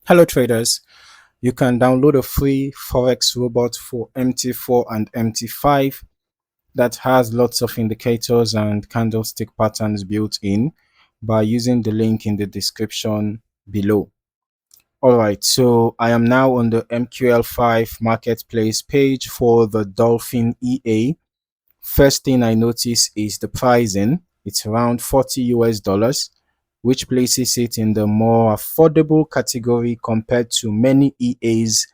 Hello traders, you can download a free Forex robot for MT4 and MT5 that has lots of indicators and candlestick patterns built in by using the link in the description below. Alright, so I am now on the MQL5 marketplace page for the Dolphin EA. First thing I notice is the pricing. It's around 40 US dollars, which places it in the more affordable category compared to many EAs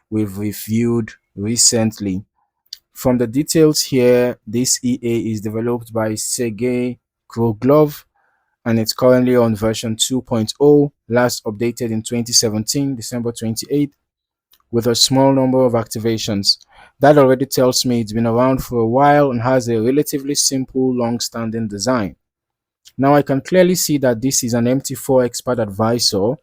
we've reviewed recently. From the details here, this EA is developed by Sergey Kroglov and it's currently on version 2.0, last updated in 2017, December 28th, with a small number of activations. That already tells me it's been around for a while and has a relatively simple, long-standing design. Now I can clearly see that this is an MT4 expert advisor.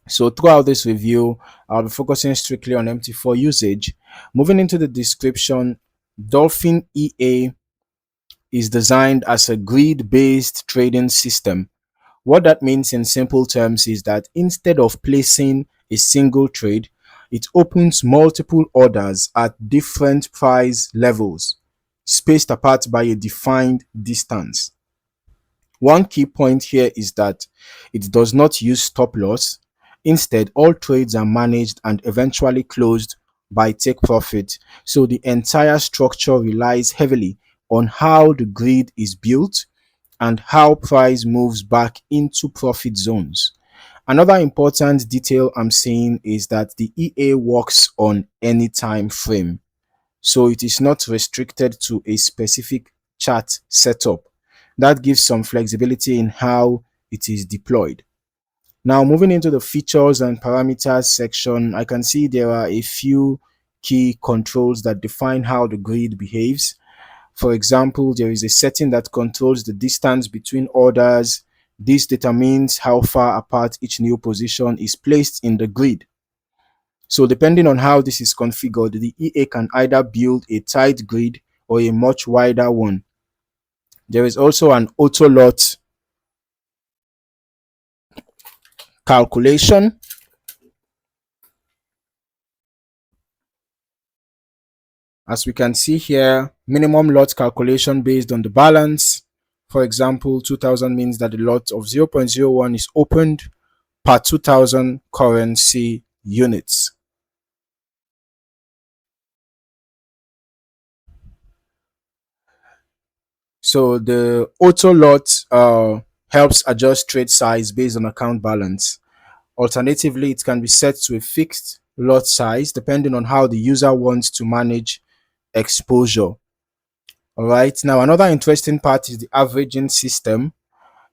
So throughout this review, I'll be focusing strictly on MT4 usage. Moving into the description, Dolphin EA is designed as a grid-based trading system. What that means in simple terms is that instead of placing a single trade, it opens multiple orders at different price levels, spaced apart by a defined distance. One key point here is that it does not use stop loss. Instead, all trades are managed and eventually closed by take profit. So the entire structure relies heavily on how the grid is built and how price moves back into profit zones. Another important detail I'm seeing is that the EA works on any time frame. So it is not restricted to a specific chart setup. That gives some flexibility in how it is deployed. Now, moving into the features and parameters section, I can see there are a few key controls that define how the grid behaves. For example, there is a setting that controls the distance between orders. This determines how far apart each new position is placed in the grid. So depending on how this is configured, the EA can either build a tight grid or a much wider one. There is also an auto lot calculation. As we can see here, minimum lot calculation based on the balance. For example, 2000 means that the lot of 0.01 is opened per 2000 currency units. So the auto lot helps adjust trade size based on account balance. Alternatively, it can be set to a fixed lot size depending on how the user wants to manage exposure. All right. Now, another interesting part is the averaging system.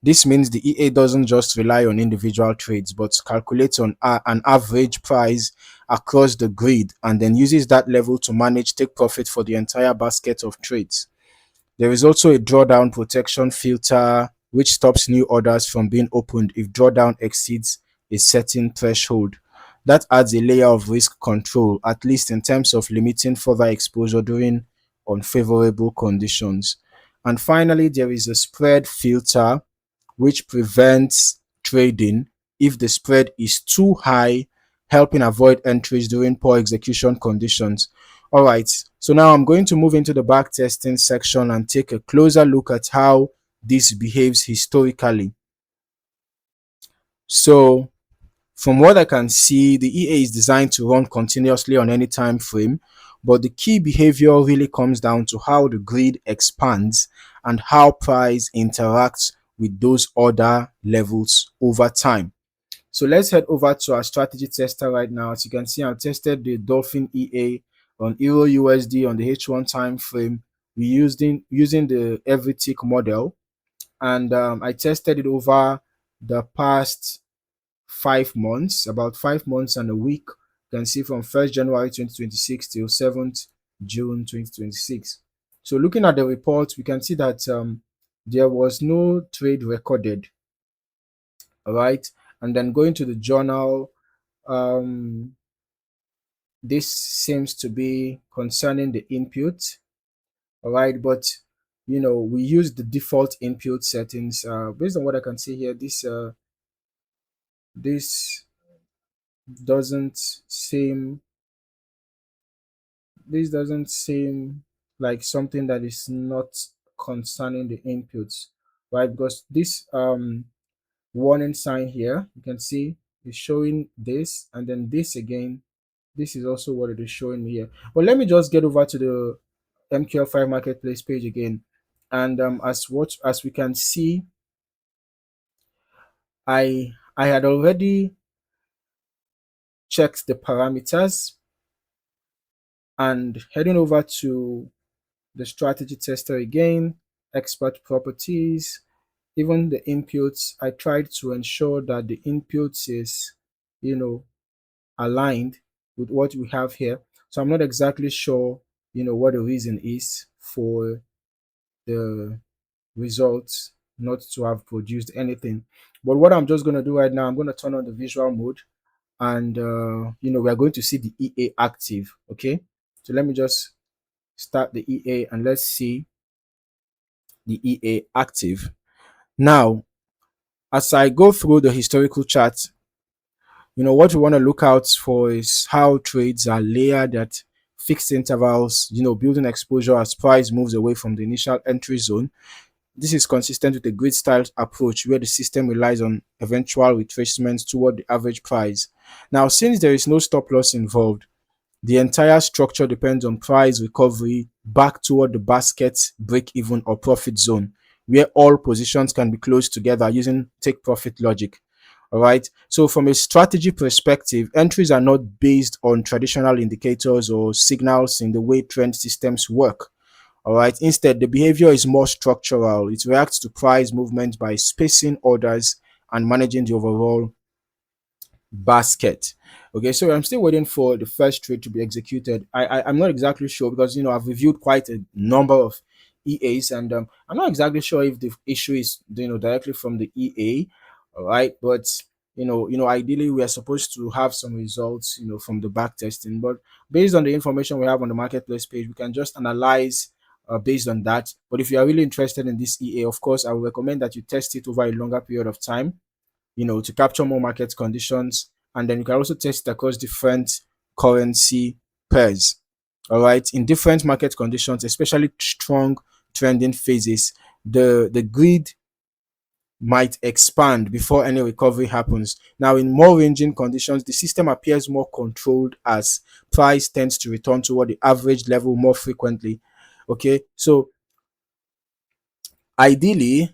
This means the EA doesn't just rely on individual trades, but calculates on an average price across the grid and then uses that level to manage take profit for the entire basket of trades. There is also a drawdown protection filter, which stops new orders from being opened if drawdown exceeds a certain threshold. That adds a layer of risk control, at least in terms of limiting further exposure during unfavorable conditions. And finally, there is a spread filter, which prevents trading if the spread is too high, helping avoid entries during poor execution conditions. All right, so now I'm going to move into the back testing section and take a closer look at how this behaves historically. So from what I can see, the EA is designed to run continuously on any time frame, but the key behavior really comes down to how the grid expands and how price interacts with those order levels over time. So let's head over to our strategy tester right now. As you can see, I've tested the Dolphin EA on Euro USD on the H1 time frame. We using the every tick model, and I tested it over the past 5 months, about 5 months and a week. You can see from 1st January 2026 till 7th June 2026. So looking at the report, we can see that there was no trade recorded. All right. And then going to the journal, um, this seems to be concerning the input. All right. But, we use the default input settings. Based on what I can see here, this doesn't seem this doesn't seem like something that is not concerning the inputs, right? Because this warning sign here, you can see is showing this, and then this again, this is also what it is showing me here. But let me just get over to the MQL5 marketplace page again, and as we can see, I had already checked the parameters, and heading over to the strategy tester again, expert properties, even the inputs, I tried to ensure that the inputs is, you know, aligned with what we have here. So I'm not exactly sure, what the reason is for the results not to have produced anything. But what I'm just going to do right now, I'm going to turn on the visual mode, and we are going to see the EA active. Okay, so let me just start the EA and let's see the EA active. Now, as I go through the historical chart, what we want to look out for is how trades are layered at fixed intervals, building exposure as price moves away from the initial entry zone. This is consistent with a grid style approach where the system relies on eventual retracements toward the average price. Now, since there is no stop loss involved, the entire structure depends on price recovery back toward the basket break even or profit zone, where all positions can be closed together using take profit logic. All right. So, from a strategy perspective, entries are not based on traditional indicators or signals in the way trend systems work. All right. Instead, the behavior is more structural. It reacts to price movement by spacing orders and managing the overall basket. Okay, so I'm still waiting for the first trade to be executed. I'm not exactly sure because I've reviewed quite a number of EAs, and I'm not exactly sure if the issue is directly from the EA. All right, but ideally we are supposed to have some results from the back testing, but based on the information we have on the marketplace page, we can just analyze based on that. But if you are really interested in this EA, of course, I would recommend that you test it over a longer period of time, to capture more market conditions. And then you can also test it across different currency pairs. All right. In different market conditions, especially strong trending phases, the grid might expand before any recovery happens. Now, in more ranging conditions, the system appears more controlled as price tends to return toward the average level more frequently. Okay. So ideally,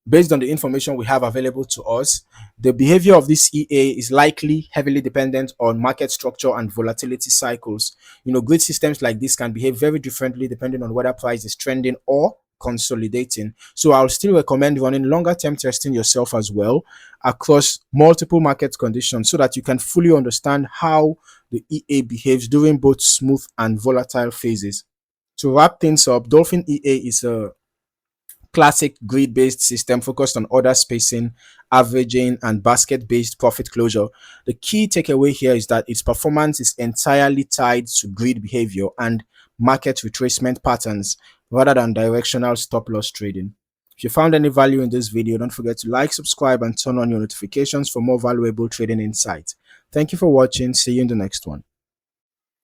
based on the information we have available to us, the behavior of this EA is likely heavily dependent on market structure and volatility cycles. Grid systems like this can behave very differently depending on whether price is trending or consolidating. So I'll still recommend running longer term testing yourself as well across multiple market conditions so that you can fully understand how the EA behaves during both smooth and volatile phases. To wrap things up, Dolphin EA is a classic grid-based system focused on order spacing, averaging, and basket-based profit closure. The key takeaway here is that its performance is entirely tied to grid behavior and market retracement patterns rather than directional stop-loss trading. If you found any value in this video, don't forget to like, subscribe, and turn on your notifications for more valuable trading insights. Thank you for watching. See you in the next one.